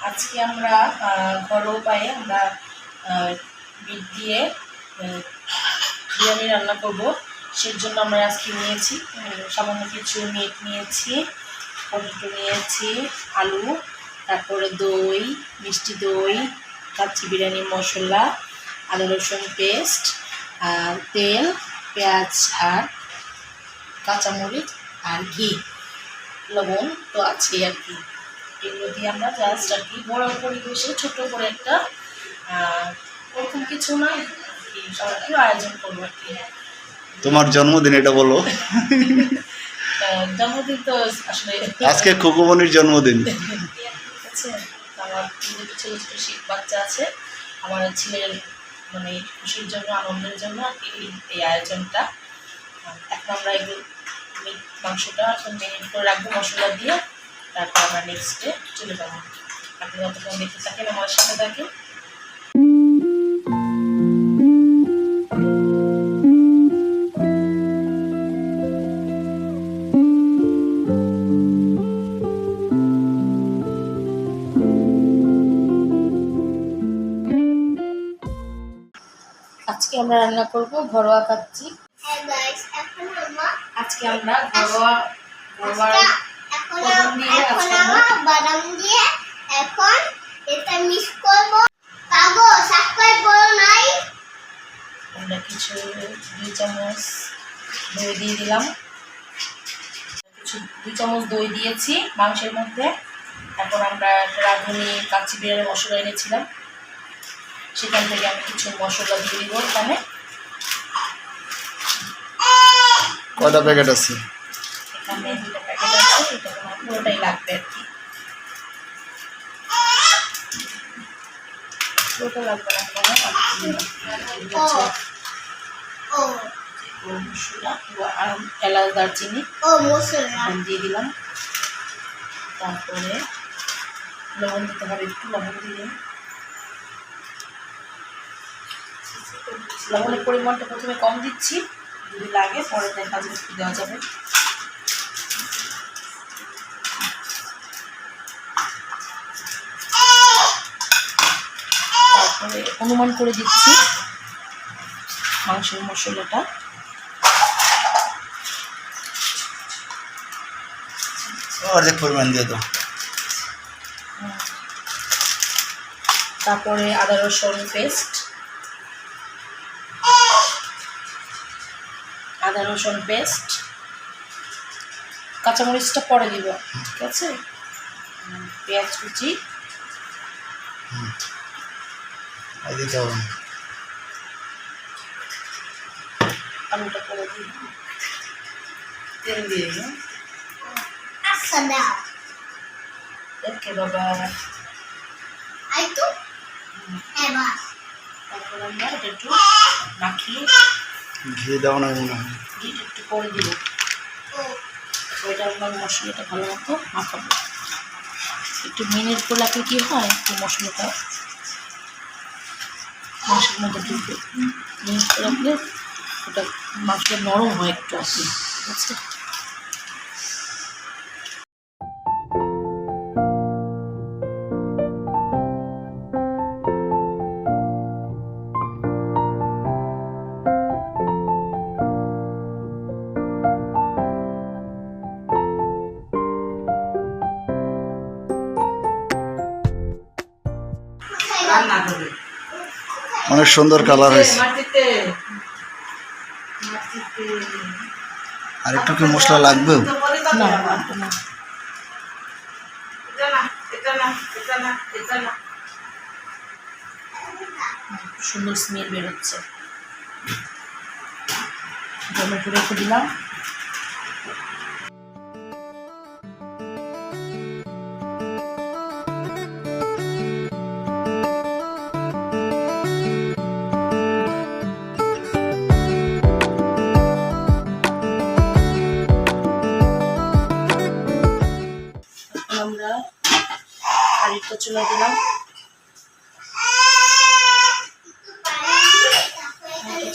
আজকে আমরা ঘরোয়া উপায়ে আমরা বিট দিয়ে বিরিয়ানি রান্না করব। সেই জন্য আমরা আজকে নিয়েছি সামান্য কিছু মিট নিয়েছি, পটেটো নিয়েছি, আলু, তারপরে দই, মিষ্টি দই, কাচ্চি বিরিয়ানি মশলা, আদা রসুন পেস্ট, তেল, পেঁয়াজ আর কাঁচামরিচ আর ঘি, লবণ তো আছে আর কি। এগুলো দিয়ে আমরা জাস্ট আর কি বড় পরিবেশে ছোট করে একটা ওরকম কিছু না সবাইকে আয়োজন করবো আর কি। তোমার জন্মদিন এটা বলো। জন্মদিন তো আসলে আজকে খুকুমনির জন্মদিন। আমার ছোট ছোট শিখ বাচ্চা আছে, আমার ছেলের মানে খুশির জন্য, আনন্দের জন্য আর কি এই আয়োজনটা। এখন আমরা এগুলো মাংসটা মেরিনেট করে রাখবো মশলা দিয়ে, তারপর আমরা নেক্সট ডে চলে যাবো। আপনি যতক্ষণ দেখতে থাকেন আমার সাথে থাকেন। আজকে আমরা রান্না করব ঘরোয়া কাচ্চি। আজকে আমরা ঘরোয়া বাদাম দিয়ে এখন এটা মিক্স করব। কাগো সাবস্ক্রাইব করো নাই। আমরা কিছু 2 চামচ দই দিয়ে দিলাম, কিছু 2 চামচ দই দিয়েছি মাংসের মধ্যে। এখন আমরা রাঁধুনি কাচ্চি বিরিয়ানি মশলা এনেছিলাম, সেখান থেকে আমি কিছু মশলা দিয়ে দিব। এখানে কয়টা প্যাকেট আছে? এখানে 2টা প্যাকেট আছে, এটা পুরোটাই লাগবে আর কি। পুরোটা লাগবে না, মশলা আর এলাচ দারচিনি দিয়ে দিলাম। তারপরে লবণ দিতে হবে, একটু লবণ দিয়ে লবণের পরিমাণটা প্রথমে কম দিচ্ছি, যদি লাগে পরে দেখা যাবে একটু দেওয়া যাবে। তারপরে অনুমান করে দিচ্ছি মাংসের মশলাটা। অর্ধেক পরিমাণ দিয়ে দাও। তারপরে আদা রসুন পেস্ট, কাঁচামরিচটা পরে দিব, ঠিক আছে। পেঁয়াজ কুচি দিতে হবে, আলুটা পরে দিব, তেল দিয়ে দিই। আচ্ছা দাও। ওকে বাবা, আই তো এবার তারপর আমরা এটা একটু মাখিয়ে ঘি দাও না মনে হয়, ঘিটা একটু পরে দিব। ওইটা আমরা মশলাটা ভালো মতো মাখাবো। একটু মিনিট করে রাখলে কী হয়, একটু মশলাটা মাংসের মধ্যে ঢুকবে। মিনিট করে রাখলে ওটা মাংসটা নরম হয় একটু আর কি, ঠিক আছে। অনেক সুন্দর কালার হয়েছে। আর একটু কি মশলা লাগবে? সুন্দর স্মেল বেরোচ্ছে। টমেটো রেখে দিলাম। আমরা হাঁড়িটা চুলা দিলাম,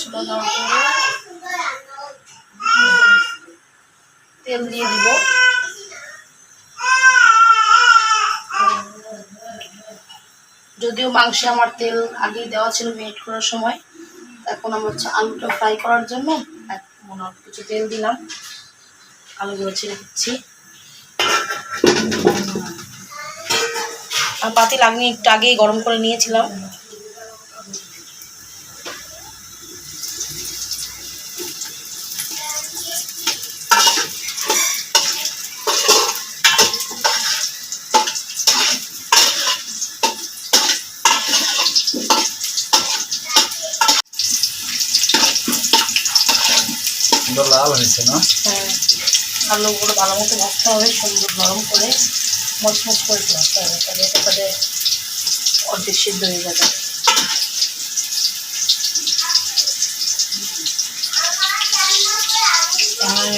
চুলা দেওয়ার পরে তেল দিয়ে দিব। যদিও মাংসে আমার তেল আগেই দেওয়া ছিল মেরিনেট করার সময়। এখন আমরা হচ্ছে আলুটা ফ্রাই করার জন্য এখন অল্প কিছু তেল দিলাম, আলুগুলো ছেড়ে দিচ্ছি। আর পাতিল আমি একটু আগেই গরম করে নিয়েছিলাম। সুন্দর লাল হয়েছে না? হ্যাঁ, আলুগুলো ভালো মতো ভাজতে হবে, সুন্দর নরম করে মচমচ করে ভাজতে হবে, তাহলে তাহলে অর্ধেক সিদ্ধ হয়ে যাবে।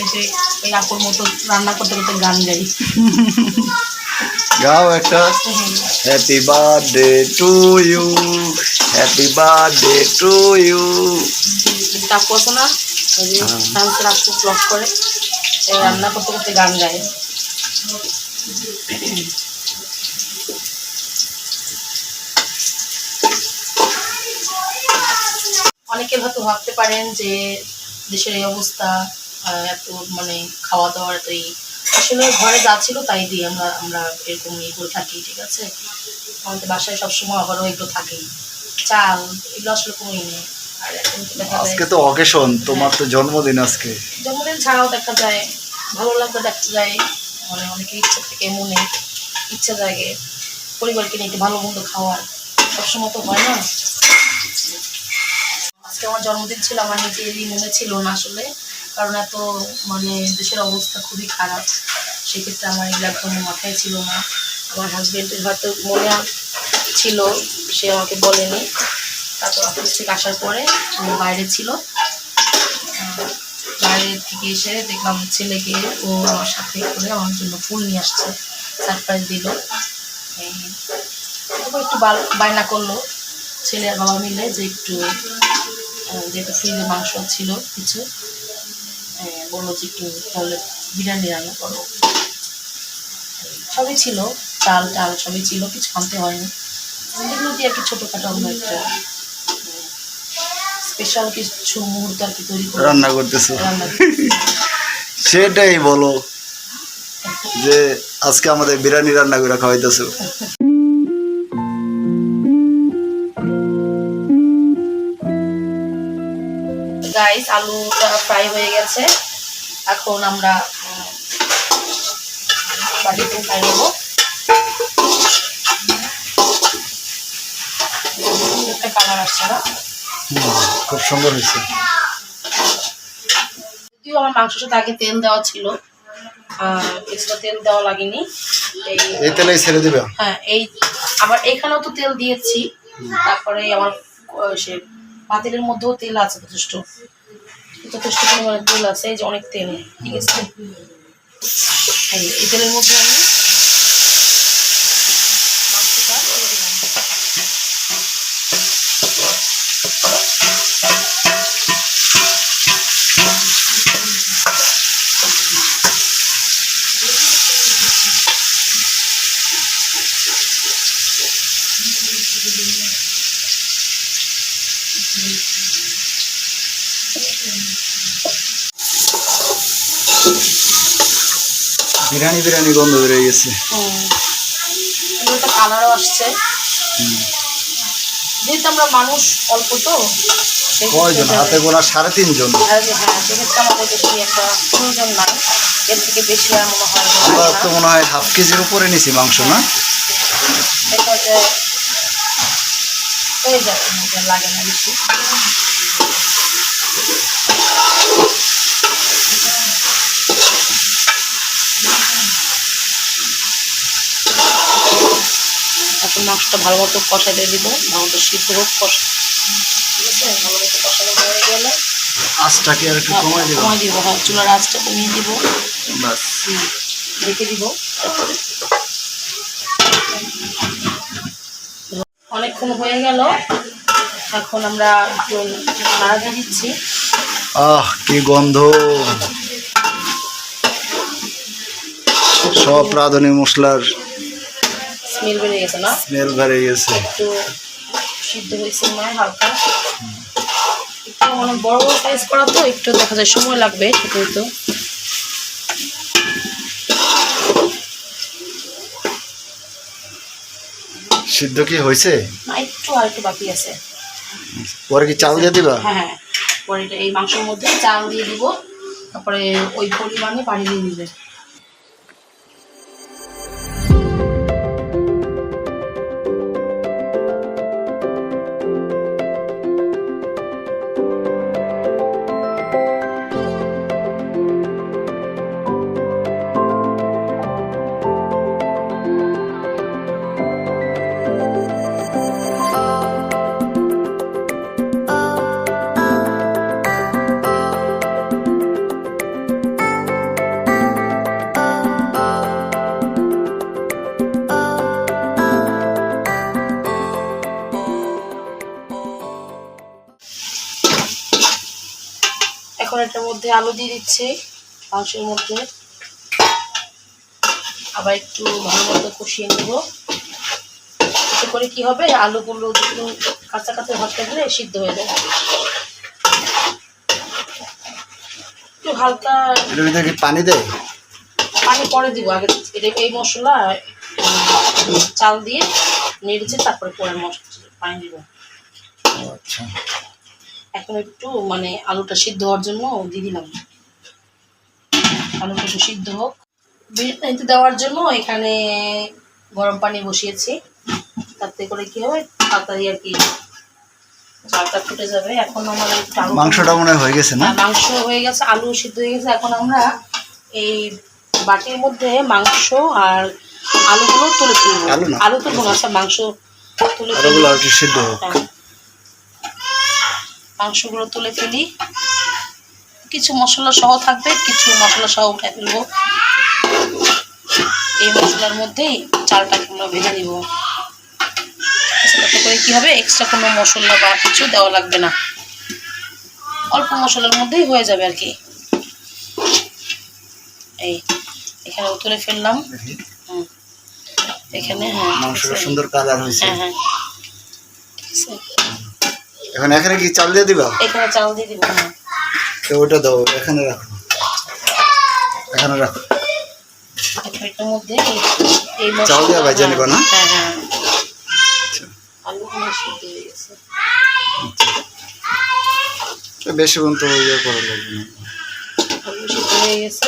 এই যে এই আপুর মতো রান্না করতে করতে গান গাই। গাও একটা। Happy birthday to you, happy birthday to you. আপু আছে না, ওই যে ডান্সের আপু ব্লগ করে, রান্না করতে করতে গান গায়। অনেকে হয়তো ভাবতে পারেন যে দেশের এই অবস্থা, এত মানে খাওয়া দাওয়ার তো আসলে ঘরে যা ছিল তাই দিয়ে আমরা এরকম ইয়ে করে থাকি, ঠিক আছে। আমাদের বাসায় সবসময় আবারও এগুলো থাকেই, চাল এগুলো আসলে কমই নেই। আর এখন তো দেখা যায় আজকে তো অকেশন, তোমার তো জন্মদিন আজকে। জন্মদিন ছাড়াও দেখা যায় ভালো লাগবে, দেখা যায় মানে অনেকের ইচ্ছা থেকে মনে ইচ্ছা জাগে পরিবারকে নিয়ে একটু ভালো মন্দ খাওয়ার, সবসময় তো হয় না। আজকে আমার জন্মদিন ছিল, আমার নিজেরই মনে ছিল না আসলে, কারণ এত মানে দেশের অবস্থা খুবই খারাপ, সেক্ষেত্রে আমার এগুলো একদম মাথায় ছিল না। আমার হাজব্যান্ডের হয়তো মনে ছিল, সে আমাকে বলেনি। তারপর অফিস থেকে আসার পরে বাইরে ছিল, বাইরে থেকে এসে দেখলাম ছেলেকে ও আমার সাথে করে আমার জন্য ফুল নিয়ে আসছে, সারপ্রাইজ দিল। একটু বায়না করলো ছেলে আর বাবা মিলে যে একটু, যেহেতু ফ্রিজে মাংস ছিল কিছু, বললো যে একটু তাহলে বিরিয়ানি রান্না করো। সবই ছিল, চাল টাল সবই ছিল, কিছু আনতে হয়নি। এগুলো দিয়ে একটু ছোটোখাটো আমরা একটা স্পেশাল কিছু মুহূর্ত আর কি তৈরি করে রান্না করতেছো, সেটাই বলো যে আজকে আমাদের বিরিয়ানি রান্না করে খাওয়াইতেছো। গাইস, আলুটা ফ্রাই হয়ে গেছে, এখন আমরা বাটিতে উঠাই নেবো। একটা কালার আসছে না, খুব সুন্দর হয়েছে। যদিও আমার মাংসের সাথে আগে তেল দেওয়া ছিল, এক্সট্রা তেল দেওয়া লাগেনি। এই তেলেই ছেড়ে দিবে? হ্যাঁ, এই আবার এখানেও তো তেল দিয়েছি, তারপরে আমার সে পাতিলের মধ্যেও তেল আছে যথেষ্ট পরিমাণে তেল আছে, এই যে অনেক তেল, ঠিক আছে। এই তেলের মধ্যে আমি মাংসটা দিয়ে দিলাম। বিরিয়ানি বিরিয়ানি গন্ধ বেরিয়ে গেছে। একটা কালারও আসছে, যেহেতু আমরা মানুষ অল্প তো, কয়জন? হাতে গোনা 3.5 জন। হ্যাঁ, সেক্ষেত্রে আমাদের বেশি একটা প্রয়োজন নাই, এর থেকে বেশি আর মনে হয় আমরা তো মনে হয় হাফ কেজির উপরে নিছি মাংস, না? এটা যে হয়ে যায়, লাগে না বেশি। এখন মাংসটা ভালো মতো কষাতে দিব, ভালো মতো সিদ্ধ হোক, ঠিক আছে। ভালো মতো কষানো হয়ে গেলে আঁচটা কি আর একটু কমাই দিব? কমাই দিব, হ্যাঁ, চুলার আঁচটা কমিয়ে দিব, বাস রেখে দিব। অনেকক্ষণ হয়ে গেল, এখন আমরা একটু নাড়া দিয়ে দিচ্ছি। কি গন্ধ! সব রাঁধুনি মশলার স্মেল বেড়ে গেছে না, স্মেল বেড়ে গেছে। একটু সিদ্ধ হয়েছে নয় হালকা, একটু মানে বড় বড় সাইজ করা তো একটু দেখা যায় সময় লাগবে সেটাই তো। সিদ্ধ কি হয়েছে? না, একটু আর একটু বাকি আছে। পরে কি চাল দিয়ে দিবা? হ্যাঁ হ্যাঁ, পরে এটা এই মাংসের মধ্যে চাল দিয়ে দিব, তারপরে ওই পরিমাণে পানি দিয়ে দিবে। এখন এটার মধ্যে আলু দিয়ে দিচ্ছি মাংসের মধ্যে, আবার একটু ভালো মতো কষিয়ে নেব। এতে করে কি হবে, আলুগুলো একটু কাঁচা কাঁচা ভাত থাকলে সিদ্ধ হয়ে যাবে। একটু হালকা এর ভিতরে কি পানি দেয়? পানি পরে দিব, আগে এটা এই মশলা চাল দিয়ে নেড়েছে তারপরে পরে মশলা পানি দিব। আচ্ছা, এখন একটু মানে আলুটা সিদ্ধ হওয়ার জন্য দিয়ে দিলাম, আলুটা একটু সিদ্ধ হোক। বিরিয়ানিতে দেওয়ার জন্য এখানে গরম পানি বসিয়েছি, তাতে করে কি হবে তাড়াতাড়ি আর কি চালটা ফুটে যাবে। এখন আমার একটু আলু, মাংসটা মনে হয় হয়ে গেছে না? মাংস হয়ে গেছে, আলু সিদ্ধ হয়ে গেছে। এখন আমরা এই বাটির মধ্যে মাংস আর আলুগুলো তুলে ফেলবো। আলু তুলবো না, আচ্ছা মাংস তুলে ফেলবো। সিদ্ধ হোক। মাংসগুলো তুলে ফেলি, কিছু মশলা সহ থাকবে, কিছু মশলা সহ উঠে ফেলবো। এই মশলার মধ্যেই চালটাকে আমরা ভেজে নিব। তাতে করে কি হবে, এক্সট্রা কোনো মশলা বা কিছু দেওয়া লাগবে না, অল্প মশলার মধ্যেই হয়ে যাবে আর কি। এই এখানে তুলে ফেললাম। এখানে হ্যাঁ, মাংসটা সুন্দর কালার হয়েছে। হ্যাঁ হ্যাঁ, ঠিক আছে। এখন এখানে কি চাল দিয়ে দিবা? এখানে চাল দিয়ে দিব। হ্যাঁ, তো ওটা দাও, এখানে রাখো, এখানে রাখো। এটার মধ্যে এই চাল দিয়ে ভাজা নিবা না? হ্যাঁ হ্যাঁ, আলুগুলো সিদ্ধ হয়ে গেছে। বেশি পর্যন্ত ইয়ে করা লাগবে না। আলু সিদ্ধ হয়ে গেছে।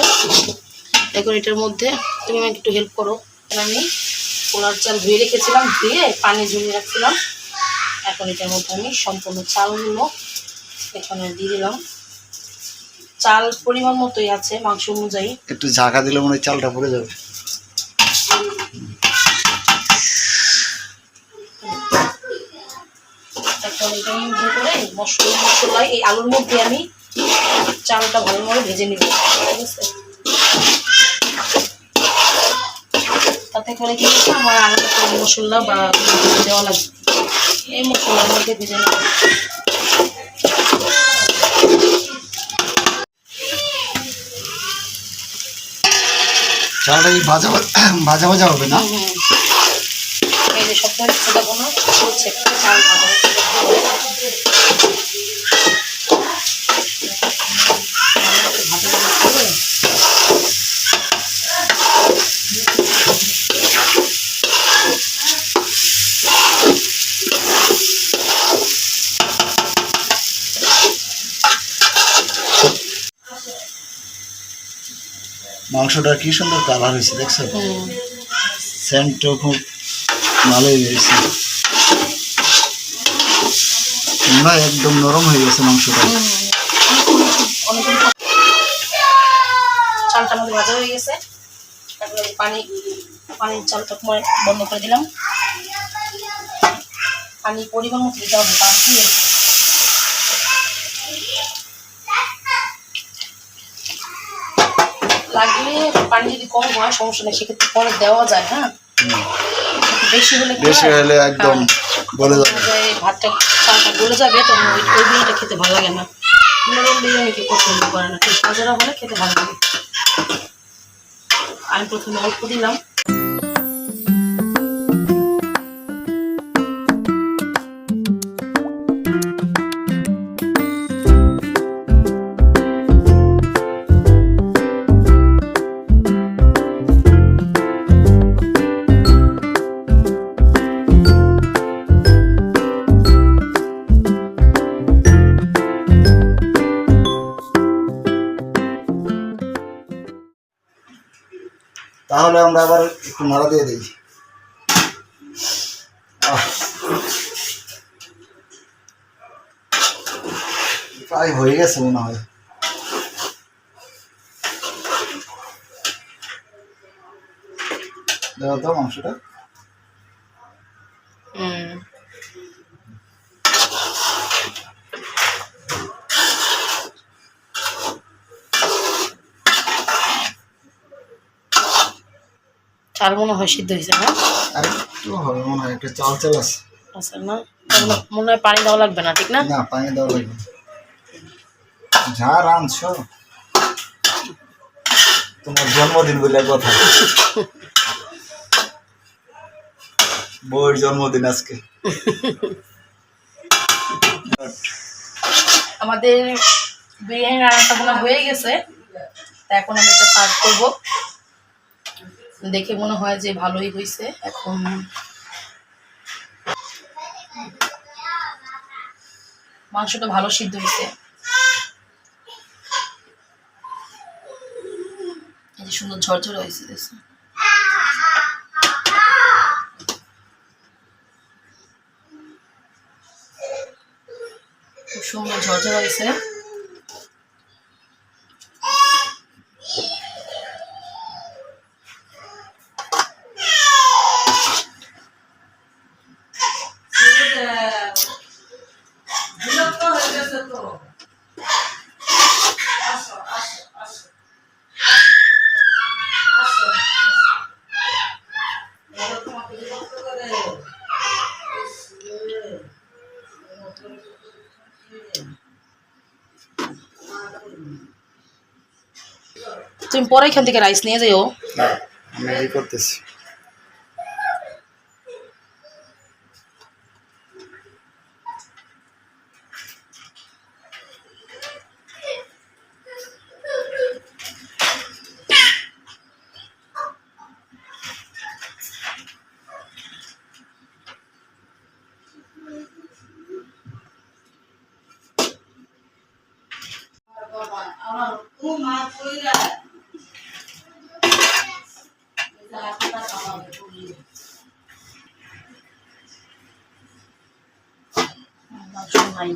এখন এটার মধ্যে তুমি আমাকে একটু হেল্প করো। আমি পোলার চাল ধুয়ে রেখেছিলাম, ধুয়ে পানি ঝরিয়ে রাখছিলাম। এখন এটার মধ্যে আমি সম্পূর্ণ চালগুলো এখানে দিয়ে দিলাম। চাল পরিমাণ মতোই আছে মাংস অনুযায়ী। একটু ঝাঁকা দিলে মনে হয় চালটা পড়ে যাবে। এখন এটা মধ্যে করে মশলায় এই আলুর মধ্যে আমি চালটা ভালোভাবে ভেজে নিব, ঠিক আছে? তাতে করে কি আমার আলাদা করে মশলা বা দেওয়া লাগবে, এই মশলার মধ্যে ভেজে নেব। চালটা ভাজা ভাজা ভাজা হবে না? এই যে সব কিছু দেবো না, হচ্ছে চাল ভাজা মাংসটা কি সুন্দর কালার হয়েছে দেখছো? সেন্টও খুব ভালোই হয়েছে, না একদম নরম হয়ে গেছে মাংসটা। চালটা আমাদের ভাজা হয়ে গেছে। তারপরে পানির চালটা বন্ধ করে দিলাম। পানি পরিমাণ মতো দিতে হবে, কারণ কি লাগলে পানি যদি কম হয় সমস্যা নেই, সেক্ষেত্রে পরে দেওয়া যায়। হ্যাঁ, বেশি হলে একদম গলে যাবে, ভাতটা চালটা গলে যাবে, তখন ওই বিরিয়ানিটা খেতে ভালো লাগে না। নরম বিরিয়ানিকে পছন্দ করে না, কিন্তু ভাজাটা হলে খেতে ভালো লাগে। আমি প্রথমে অল্প দিলাম। তাহলে আমরা আবার একটু নাড়া দিয়ে দিই। প্রায় হয়ে গেছে মনে হয়। দাও তো মাংসটা। চাল মনে হয় সিদ্ধ হয়েছে না? আর একটু হবে মনে হয়, একটা চাল চাল আছে। আচ্ছা না, মনে হয় পানি দেওয়া লাগবে না, ঠিক না? না, পানি দেওয়া লাগবে না। যা রাঁধছো, তোমার জন্মদিন বলে কথা। বউয়ের জন্মদিন আজকে। আমাদের বিরিয়ানি রান্নাটা মনে হয়ে গেছে, তা এখন আমি এটা সার্ভ করবো। দেখে মনে হয় যে ভালোই হয়েছে। এখন মাংসটা ভালো সিদ্ধ হয়েছে, এই যে সুন্দর ঝরঝরে হয়েছে। খুব সুন্দর ঝরঝরে হয়েছে। তুমি পরে এখান থেকে রাইস নিয়ে যাও। আমি এই করতেছি। নাই